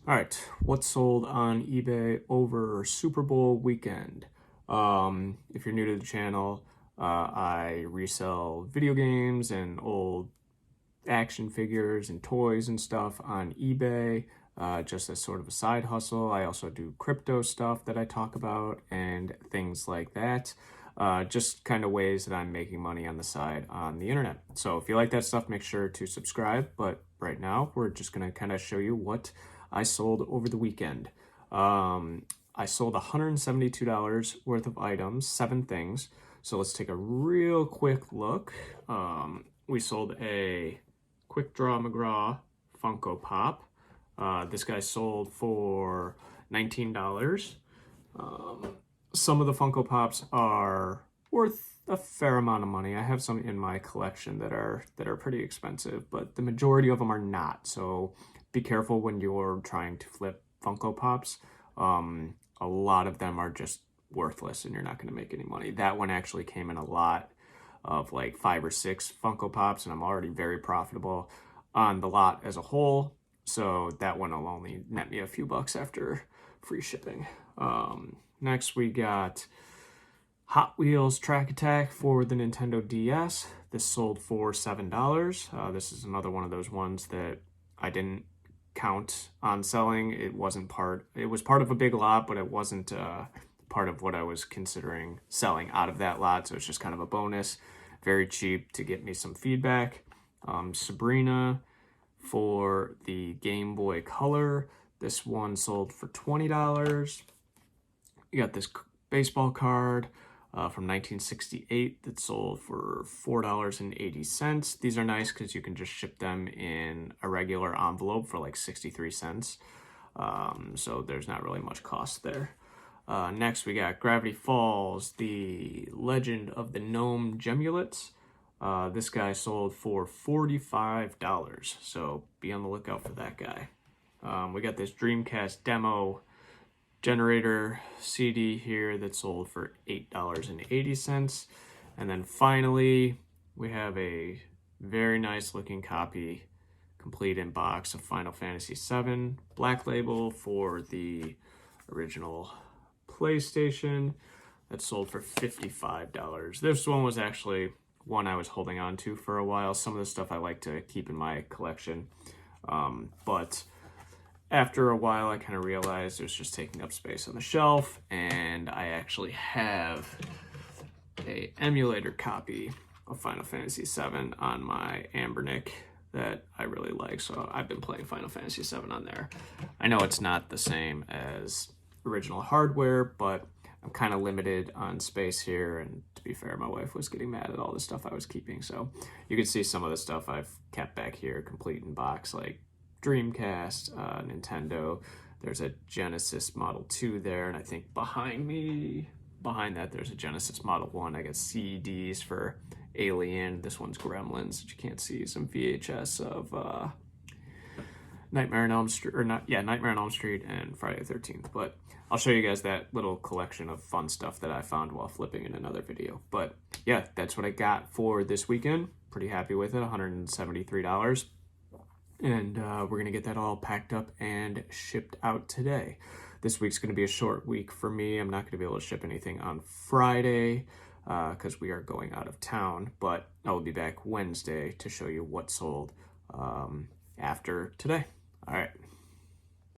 All right, what sold on eBay over Super Bowl weekend? If you're new to the channel, I resell video games and old action figures and toys and stuff on eBay, just as sort of a side hustle. I also do crypto stuff that I talk about and things like that. Just kind of ways that I'm making money on the side on the internet. So if you like that stuff, make sure to subscribe. But right now, we're just going to kind of show you what I sold over the weekend. I sold $172 worth of items, 7 things. So let's take a real quick look. We sold a Quick Draw McGraw Funko Pop. This guy sold for $19. Some of the Funko Pops are worth a fair amount of money. I have some in my collection that are pretty expensive, but the majority of them are not. So be careful when you're trying to flip Funko Pops. A lot of them are just worthless and you're not going to make any money. That one actually came in a lot of like 5 or 6 Funko Pops, and I'm already very profitable on the lot as a whole. So that one will only net me a few bucks after free shipping. Next we got Hot Wheels Track Attack for the Nintendo DS. This sold for $7. This is another one of those ones that I didn't count on selling. It was part of a big lot, but it wasn't part of what I was considering selling out of that lot. So it's just kind of a bonus. Very cheap to get me some feedback. Sabrina for the Game Boy Color. This one sold for $20. You got this baseball card from 1968 that sold for $4.80. These are nice because you can just ship them in a regular envelope for like 63 cents. So there's not really much cost there. Next we got Gravity Falls, the Legend of the Gnome Gemulets. This guy sold for $45, so be on the lookout for that guy. We got this Dreamcast demo generator CD here that sold for $8.80. And then finally, we have a very nice looking copy, complete in box, of Final Fantasy VII Black Label for the original PlayStation that sold for $55. This one was actually one I was holding on to for a while. Some of the stuff I like to keep in my collection, but after a while I kind of realized it was just taking up space on the shelf, and I actually have a emulator copy of Final Fantasy VII on my Ambernick that I really like, so I've been playing Final Fantasy VII on there. I know it's not the same as original hardware, but I'm kind of limited on space here, and to be fair, my wife was getting mad at all the stuff I was keeping, so you can see some of the stuff I've kept back here complete in box, like Dreamcast, Nintendo. There's a Genesis Model 2 there, and I think behind that there's a Genesis Model 1. I got CDs for Alien. This one's Gremlins that you can't see. Some VHS of Nightmare on Elm Street, Nightmare on Elm Street and Friday the 13th. But I'll show you guys that little collection of fun stuff that I found while flipping in another video. But yeah, that's what I got for this weekend. Pretty happy with it, $173. And we're going to get that all packed up and shipped out today. This week's going to be a short week for me. I'm not going to be able to ship anything on Friday because we are going out of town, but I will be back Wednesday to show you what sold after today. All right.